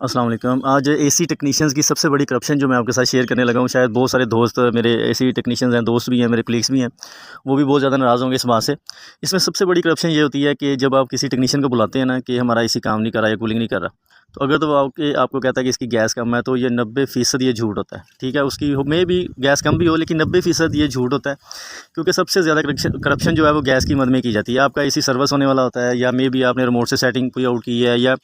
अस्सलाम वालेकुम। आज एसी टेक्नीशियंस की सबसे बड़ी करप्शन जो मैं आपके साथ शेयर करने लगा हूँ, शायद बहुत सारे दोस्त मेरे एसी टेक्नीशियंस हैं, दोस्त भी हैं, मेरे कलीग्स भी हैं, वो भी बहुत ज़्यादा नाराज़ होंगे इस बात से। इसमें सबसे बड़ी करप्शन ये होती है कि जब आप किसी टेक्नीशियन को बुलाते हैं ना कि हमारा एसी काम नहीं कर रहा या कूलिंग नहीं कर रहा, तो अगर तो वो आपको कहता है कि इसकी गैस कम है, तो ये 90% ये झूठ होता है। ठीक है, उसकी में भी गैस कम भी हो, लेकिन 90% ये झूठ होता है, क्योंकि सबसे ज़्यादा करप्शन जो है वो गैस की मद में की जाती है। आपका एसी सर्विस होने वाला होता है, या मे बी आपने रिमोट से सेटिंग कोई आउट की है, या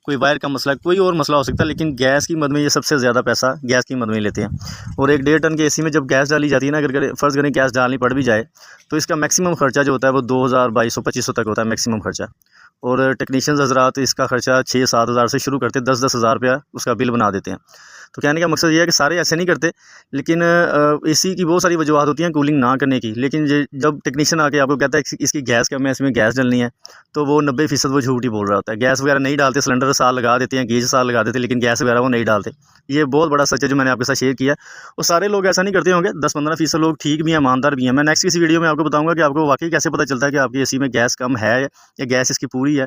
कोई वायर का मसला, कोई और मसला हो सकता है, लेकिन गैस की मद में ये सबसे ज़्यादा पैसा गैस की मद में ही लेते हैं। और एक 1.5 टन के एसी में जब गैस डाली जाती है ना, अगर फ़र्ज़ करें गैस डालनी पड़ भी जाए, तो इसका मैक्सिमम खर्चा जो होता है वो 2000, 2200, 2500 तक होता है मैक्सिमम खर्चा। और टेक्नीशियंस हज़रात इसका खर्चा 6-7 हज़ार से शुरू करते, 10-10 हज़ार रुपया उसका बिल बना देते हैं। तो कहने का मकसद ये है कि सारे ऐसे नहीं करते, लेकिन एसी की बहुत सारी वजूहत होती हैं कूलिंग ना करने की। लेकिन ये जब टेक्नीशियन आके आपको कहता है कि इसकी गैस कम है, इसमें गैस डलनी है, तो वो 90% वो झूठ ही बोल रहा होता है। गैस वगैरह नहीं डालते, सिलेंडर साल लगा देते हैं, गेज साल लगा देते हैं, लेकिन गैस वगैरह वो नहीं डालते। ये बहुत बड़ा सच है जो मैंने आपके साथ शेयर किया। और सारे लोग ऐसा नहीं करते होंगे, 10-15% लोग ठीक भी हैं, ईमानदार भी हैं। मैं नेक्स्ट किसी वीडियो में आपको बताऊंगा कि आपको वाकई कैसे पता चलता है कि आपकी एसी में गैस कम है या गैस इसकी पूरी है,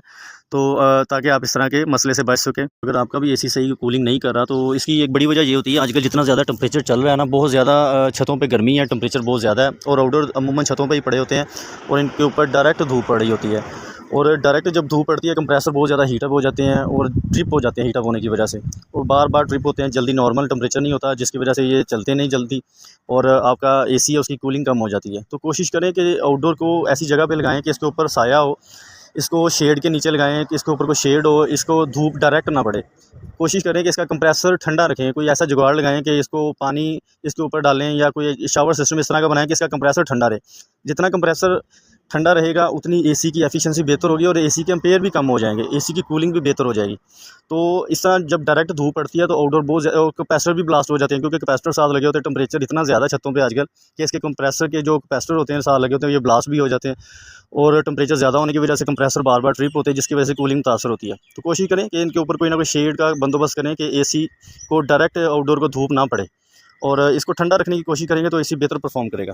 तो ताकि आप इस तरह के मसले से बच सकें। अगर आपका भी एसी सही कूलिंग नहीं कर रहा, तो इसकी एक बड़ी वजह ये होती है, आजकल जितना ज़्यादा टेम्परेचर चल रहा है ना, बहुत ज़्यादा छतों पे गर्मी है, टेम्परेचर बहुत ज़्यादा है, और आउटडोर अमूमन छतों पे ही पड़े होते हैं, और इनके ऊपर डायरेक्ट धूप पड़ रही होती है। और डायरेक्ट जब धूप पड़ती है, कंप्रेसर बहुत ज़्यादा हीटअप हो जाते हैं और ट्रिप हो जाते हैं हीटअप होने की वजह से, और बार बार ट्रिप होते हैं, जल्दी नॉर्मल टेम्परेचर नहीं होता, जिसकी वजह से ये चलते नहीं जल्दी, और आपका एसी है उसकी कूलिंग कम हो जाती है। तो कोशिश करें कि आउटडोर को ऐसी जगह पे लगाएं कि इसके ऊपर साया हो, इसको शेड के नीचे लगाएं कि इसके ऊपर कोई शेड हो, इसको धूप डायरेक्ट ना पड़े। कोशिश करें कि इसका कंप्रेसर ठंडा रखें, कोई ऐसा जुगाड़ लगाएं कि इसको पानी इसके ऊपर डालें, या कोई शावर सिस्टम इस तरह का बनाएं कि इसका कंप्रेसर ठंडा रहे। जितना कंप्रेसर ठंडा रहेगा, उतनी एसी की एफिशिएंसी बेहतर होगी, और एसी के एम्पेयर भी कम हो जाएंगे, एसी की कूलिंग भी बेहतर हो जाएगी। तो इस तरह जब डायरेक्ट धूप पड़ती है, तो आउटडोर बहुत कैपेसिटर भी ब्लास्ट हो जाते हैं, क्योंकि कैपेसिटर साथ लगे होते हैं। टेम्परेचर इतना ज़्यादा छतों पे आजकल कि इसके कंप्रेसर के जो कैपेसिटर होते हैं साथ लगे होते हैं, ये ब्लास्ट भी हो जाते हैं, और टेम्परेचर ज़्यादा होने की वजह से कंप्रेसर बार बार ट्रिप होते हैं, जिसकी वजह से कूलिंग मुतासर होती है। तो कोशिश करें कि इनके ऊपर कोई ना कोई शेड का बंदोबस्त करें कि एसी को डायरेक्ट आउटडोर को धूप ना पड़े, और इसको ठंडा रखने की कोशिश करेंगे तो एसी बेहतर परफॉर्म करेगा।